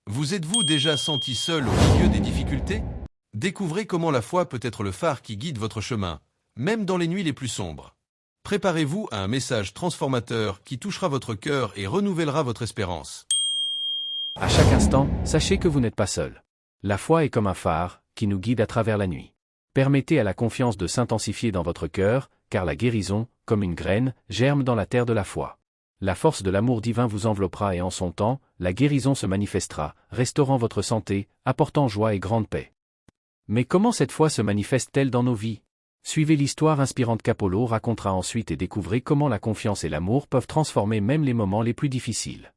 Vous êtes-vous déjà senti seul au milieu des difficultés? Découvrez comment la foi peut être le phare qui guide votre chemin, même dans les nuits les plus sombres. Préparez-vous à un message transformateur qui touchera votre cœur et renouvellera votre espérance. À chaque instant, sachez que vous n'êtes pas seul. La foi est comme un phare, qui nous guide à travers la nuit. Permettez à la confiance de s'intensifier dans votre cœur, car la guérison, comme une graine, germe dans la terre de la foi. La force de l'amour divin vous enveloppera et en son temps, la guérison se manifestera, restaurant votre santé, apportant joie et grande paix. Mais comment cette foi se manifeste-t-elle dans nos vies? Suivez l'histoire inspirante qu'Apollo racontera ensuite et découvrez comment la confiance et l'amour peuvent transformer même les moments les plus difficiles.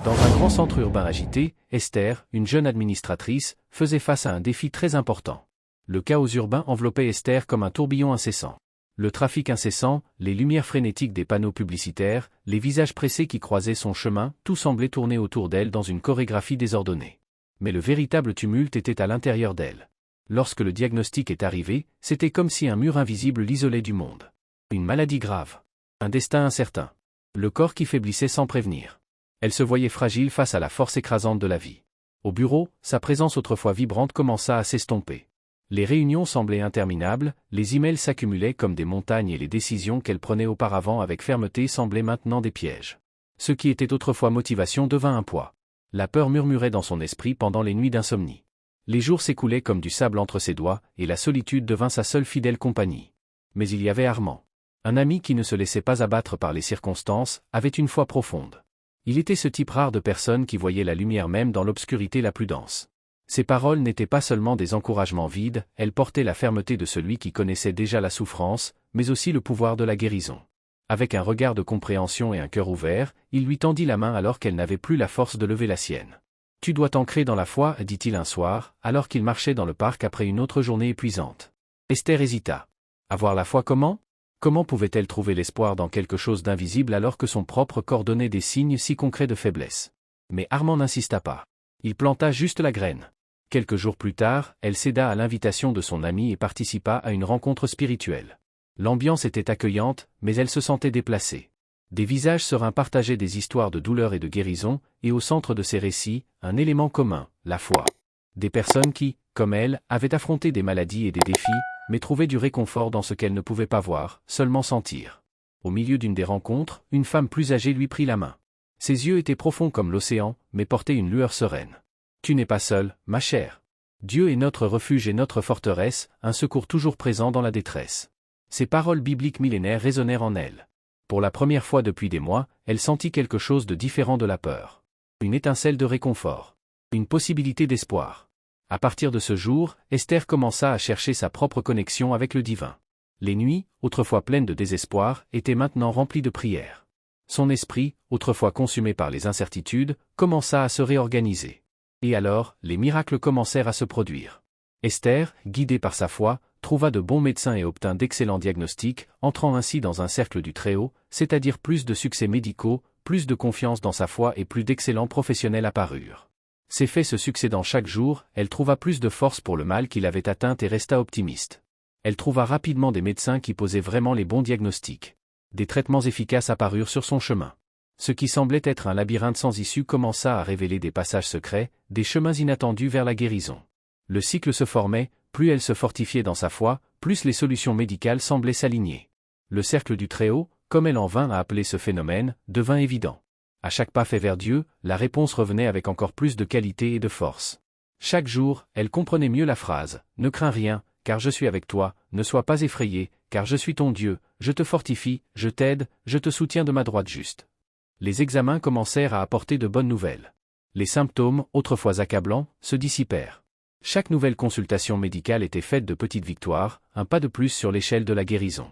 Dans un grand centre urbain agité, Esther, une jeune administratrice, faisait face à un défi très important. Le chaos urbain enveloppait Esther comme un tourbillon incessant. Le trafic incessant, les lumières frénétiques des panneaux publicitaires, les visages pressés qui croisaient son chemin, tout semblait tourner autour d'elle dans une chorégraphie désordonnée. Mais le véritable tumulte était à l'intérieur d'elle. Lorsque le diagnostic est arrivé, c'était comme si un mur invisible l'isolait du monde. Une maladie grave. Un destin incertain. Le corps qui faiblissait sans prévenir. Elle se voyait fragile face à la force écrasante de la vie. Au bureau, sa présence autrefois vibrante commença à s'estomper. Les réunions semblaient interminables, les emails s'accumulaient comme des montagnes et les décisions qu'elle prenait auparavant avec fermeté semblaient maintenant des pièges. Ce qui était autrefois motivation devint un poids. La peur murmurait dans son esprit pendant les nuits d'insomnie. Les jours s'écoulaient comme du sable entre ses doigts, et la solitude devint sa seule fidèle compagnie. Mais il y avait Armand. Un ami qui ne se laissait pas abattre par les circonstances, avait une foi profonde. Il était ce type rare de personne qui voyait la lumière même dans l'obscurité la plus dense. Ses paroles n'étaient pas seulement des encouragements vides, elles portaient la fermeté de celui qui connaissait déjà la souffrance, mais aussi le pouvoir de la guérison. Avec un regard de compréhension et un cœur ouvert, il lui tendit la main alors qu'elle n'avait plus la force de lever la sienne. « Tu dois t'ancrer dans la foi, dit-il un soir, alors qu'il marchait dans le parc après une autre journée épuisante. Esther hésita. Avoir la foi comment? Comment pouvait-elle trouver l'espoir dans quelque chose d'invisible alors que son propre corps donnait des signes si concrets de faiblesse? Mais Armand n'insista pas. Il planta juste la graine. Quelques jours plus tard, elle céda à l'invitation de son ami et participa à une rencontre spirituelle. L'ambiance était accueillante, mais elle se sentait déplacée. Des visages sereins partageaient des histoires de douleur et de guérison, et au centre de ces récits, un élément commun, la foi. Des personnes qui, comme elle, avaient affronté des maladies et des défis, mais trouvaient du réconfort dans ce qu'elles ne pouvaient pas voir, seulement sentir. Au milieu d'une des rencontres, une femme plus âgée lui prit la main. Ses yeux étaient profonds comme l'océan, mais portaient une lueur sereine. « Tu n'es pas seule, ma chère. Dieu est notre refuge et notre forteresse, un secours toujours présent dans la détresse. » Ces paroles bibliques millénaires résonnèrent en elle. Pour la première fois depuis des mois, elle sentit quelque chose de différent de la peur. Une étincelle de réconfort. Une possibilité d'espoir. À partir de ce jour, Esther commença à chercher sa propre connexion avec le divin. Les nuits, autrefois pleines de désespoir, étaient maintenant remplies de prières. Son esprit, autrefois consumé par les incertitudes, commença à se réorganiser. Et alors, les miracles commencèrent à se produire. Esther, guidée par sa foi, trouva de bons médecins et obtint d'excellents diagnostics, entrant ainsi dans un cercle du Très-Haut, c'est-à-dire plus de succès médicaux, plus de confiance dans sa foi et plus d'excellents professionnels apparurent. Ces faits se succédant chaque jour, elle trouva plus de force pour le mal qui l'avait atteinte et resta optimiste. Elle trouva rapidement des médecins qui posaient vraiment les bons diagnostics. Des traitements efficaces apparurent sur son chemin. Ce qui semblait être un labyrinthe sans issue commença à révéler des passages secrets, des chemins inattendus vers la guérison. Le cycle se formait, plus elle se fortifiait dans sa foi, plus les solutions médicales semblaient s'aligner. Le cercle du Très-Haut, comme elle en vint à appeler ce phénomène, devint évident. À chaque pas fait vers Dieu, la réponse revenait avec encore plus de qualité et de force. Chaque jour, elle comprenait mieux la phrase « Ne crains rien, car je suis avec toi, ne sois pas effrayé, car je suis ton Dieu, je te fortifie, je t'aide, je te soutiens de ma droite juste. » Les examens commencèrent à apporter de bonnes nouvelles. Les symptômes, autrefois accablants, se dissipèrent. Chaque nouvelle consultation médicale était faite de petites victoires, un pas de plus sur l'échelle de la guérison.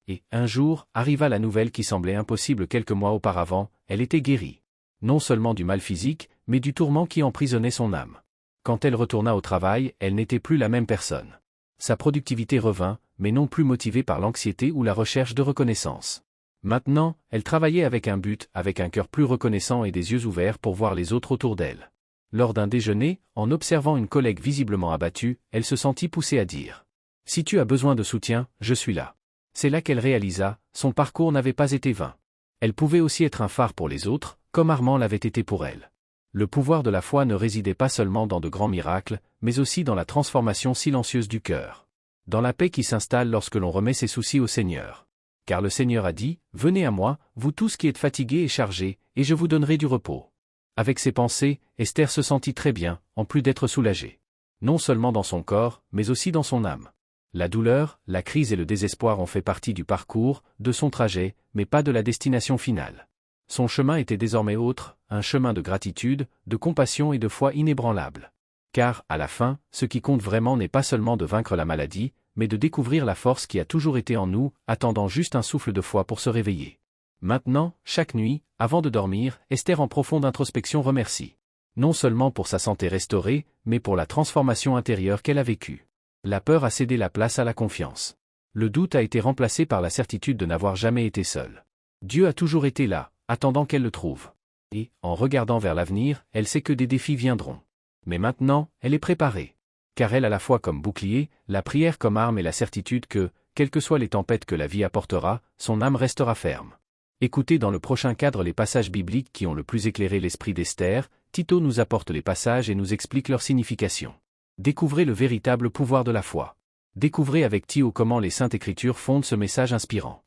Et, un jour, arriva la nouvelle qui semblait impossible quelques mois auparavant, elle était guérie. Non seulement du mal physique, mais du tourment qui emprisonnait son âme. Quand elle retourna au travail, elle n'était plus la même personne. Sa productivité revint, mais non plus motivée par l'anxiété ou la recherche de reconnaissance. Maintenant, elle travaillait avec un but, avec un cœur plus reconnaissant et des yeux ouverts pour voir les autres autour d'elle. Lors d'un déjeuner, en observant une collègue visiblement abattue, elle se sentit poussée à dire « Si tu as besoin de soutien, je suis là. » C'est là qu'elle réalisa, son parcours n'avait pas été vain. Elle pouvait aussi être un phare pour les autres, comme Armand l'avait été pour elle. Le pouvoir de la foi ne résidait pas seulement dans de grands miracles, mais aussi dans la transformation silencieuse du cœur. Dans la paix qui s'installe lorsque l'on remet ses soucis au Seigneur. Car le Seigneur a dit, « Venez à moi, vous tous qui êtes fatigués et chargés, et je vous donnerai du repos. » Avec ces pensées, Esther se sentit très bien, en plus d'être soulagée. Non seulement dans son corps, mais aussi dans son âme. La douleur, la crise et le désespoir ont fait partie du parcours, de son trajet, mais pas de la destination finale. Son chemin était désormais autre, un chemin de gratitude, de compassion et de foi inébranlable. Car, à la fin, ce qui compte vraiment n'est pas seulement de vaincre la maladie, mais de découvrir la force qui a toujours été en nous, attendant juste un souffle de foi pour se réveiller. Maintenant, chaque nuit, avant de dormir, Esther en profonde introspection remercie. Non seulement pour sa santé restaurée, mais pour la transformation intérieure qu'elle a vécue. La peur a cédé la place à la confiance. Le doute a été remplacé par la certitude de n'avoir jamais été seule. Dieu a toujours été là, attendant qu'elle le trouve. Et, en regardant vers l'avenir, elle sait que des défis viendront. Mais maintenant, elle est préparée. Car elle a la foi comme bouclier, la prière comme arme et la certitude que, quelles que soient les tempêtes que la vie apportera, son âme restera ferme. Écoutez dans le prochain cadre les passages bibliques qui ont le plus éclairé l'esprit d'Esther. Tito nous apporte les passages et nous explique leur signification. Découvrez le véritable pouvoir de la foi. Découvrez avec Tio comment les Saintes Écritures fondent ce message inspirant.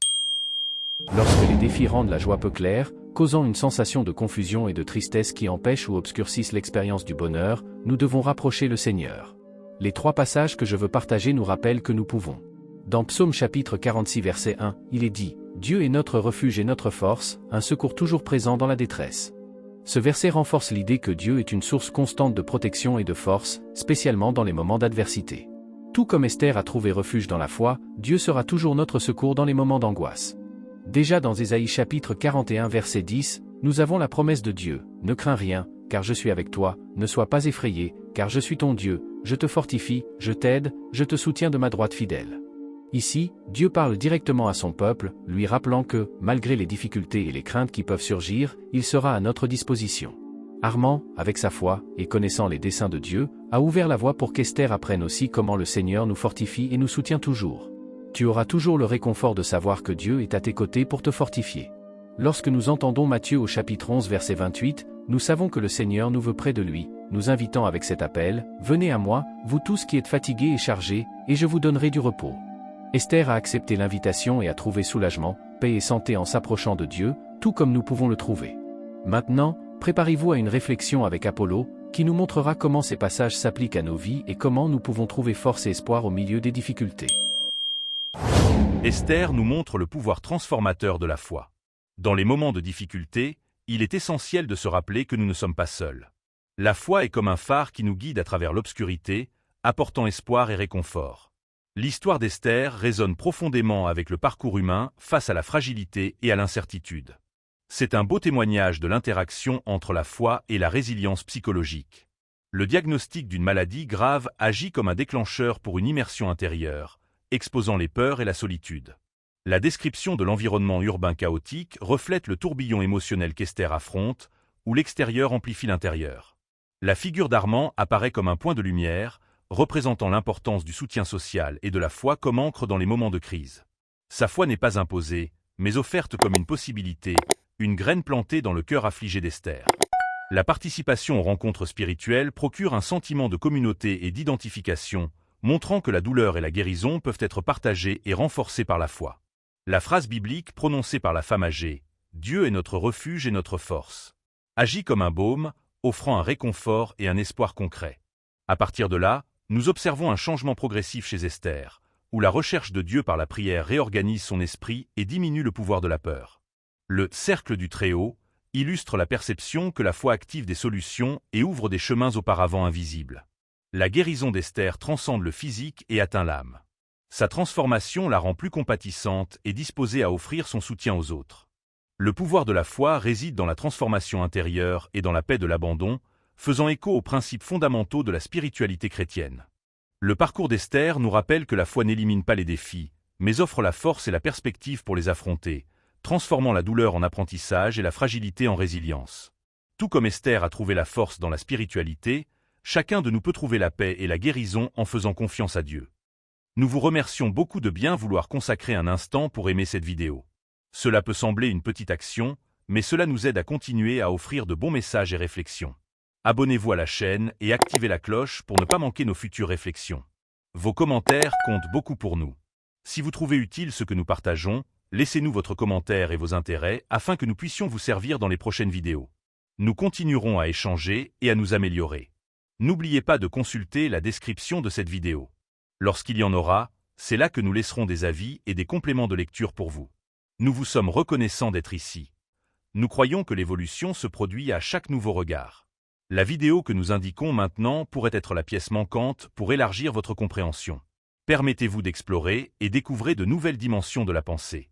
Lorsque les défis rendent la joie peu claire, causant une sensation de confusion et de tristesse qui empêchent ou obscurcissent l'expérience du bonheur, nous devons rapprocher le Seigneur. Les 3 passages que je veux partager nous rappellent que nous pouvons. Dans Psaume chapitre 46 verset 1, il est dit « Dieu est notre refuge et notre force, un secours toujours présent dans la détresse ». Ce verset renforce l'idée que Dieu est une source constante de protection et de force, spécialement dans les moments d'adversité. Tout comme Esther a trouvé refuge dans la foi, Dieu sera toujours notre secours dans les moments d'angoisse. Déjà dans Ésaïe chapitre 41 verset 10, nous avons la promesse de Dieu, « Ne crains rien, car je suis avec toi, ne sois pas effrayé, car je suis ton Dieu, je te fortifie, je t'aide, je te soutiens de ma droite fidèle. » Ici, Dieu parle directement à son peuple, lui rappelant que, malgré les difficultés et les craintes qui peuvent surgir, il sera à notre disposition. Armand, avec sa foi, et connaissant les desseins de Dieu, a ouvert la voie pour qu'Esther apprenne aussi comment le Seigneur nous fortifie et nous soutient toujours. Tu auras toujours le réconfort de savoir que Dieu est à tes côtés pour te fortifier. Lorsque nous entendons Matthieu au chapitre 11 verset 28, nous savons que le Seigneur nous veut près de lui, nous invitant avec cet appel, « Venez à moi, vous tous qui êtes fatigués et chargés, et je vous donnerai du repos. » Esther a accepté l'invitation et a trouvé soulagement, paix et santé en s'approchant de Dieu, tout comme nous pouvons le trouver. Maintenant, préparez-vous à une réflexion avec Apollo, qui nous montrera comment ces passages s'appliquent à nos vies et comment nous pouvons trouver force et espoir au milieu des difficultés. Esther nous montre le pouvoir transformateur de la foi. Dans les moments de difficulté, il est essentiel de se rappeler que nous ne sommes pas seuls. La foi est comme un phare qui nous guide à travers l'obscurité, apportant espoir et réconfort. L'histoire d'Esther résonne profondément avec le parcours humain face à la fragilité et à l'incertitude. C'est un beau témoignage de l'interaction entre la foi et la résilience psychologique. Le diagnostic d'une maladie grave agit comme un déclencheur pour une immersion intérieure, exposant les peurs et la solitude. La description de l'environnement urbain chaotique reflète le tourbillon émotionnel qu'Esther affronte, où l'extérieur amplifie l'intérieur. La figure d'Armand apparaît comme un point de lumière, représentant l'importance du soutien social et de la foi comme ancre dans les moments de crise. Sa foi n'est pas imposée, mais offerte comme une possibilité, une graine plantée dans le cœur affligé d'Esther. La participation aux rencontres spirituelles procure un sentiment de communauté et d'identification, montrant que la douleur et la guérison peuvent être partagées et renforcées par la foi. La phrase biblique prononcée par la femme âgée, « Dieu est notre refuge et notre force », agit comme un baume, offrant un réconfort et un espoir concret. À partir de là, nous observons un changement progressif chez Esther, où la recherche de Dieu par la prière réorganise son esprit et diminue le pouvoir de la peur. Le « cercle du Très-Haut » illustre la perception que la foi active des solutions et ouvre des chemins auparavant invisibles. La guérison d'Esther transcende le physique et atteint l'âme. Sa transformation la rend plus compatissante et disposée à offrir son soutien aux autres. Le pouvoir de la foi réside dans la transformation intérieure et dans la paix de l'abandon, faisant écho aux principes fondamentaux de la spiritualité chrétienne. Le parcours d'Esther nous rappelle que la foi n'élimine pas les défis, mais offre la force et la perspective pour les affronter, transformant la douleur en apprentissage et la fragilité en résilience. Tout comme Esther a trouvé la force dans la spiritualité, chacun de nous peut trouver la paix et la guérison en faisant confiance à Dieu. Nous vous remercions beaucoup de bien vouloir consacrer un instant pour aimer cette vidéo. Cela peut sembler une petite action, mais cela nous aide à continuer à offrir de bons messages et réflexions. Abonnez-vous à la chaîne et activez la cloche pour ne pas manquer nos futures réflexions. Vos commentaires comptent beaucoup pour nous. Si vous trouvez utile ce que nous partageons, laissez-nous votre commentaire et vos intérêts afin que nous puissions vous servir dans les prochaines vidéos. Nous continuerons à échanger et à nous améliorer. N'oubliez pas de consulter la description de cette vidéo. Lorsqu'il y en aura, c'est là que nous laisserons des avis et des compléments de lecture pour vous. Nous vous sommes reconnaissants d'être ici. Nous croyons que l'évolution se produit à chaque nouveau regard. La vidéo que nous indiquons maintenant pourrait être la pièce manquante pour élargir votre compréhension. Permettez-vous d'explorer et découvrez de nouvelles dimensions de la pensée.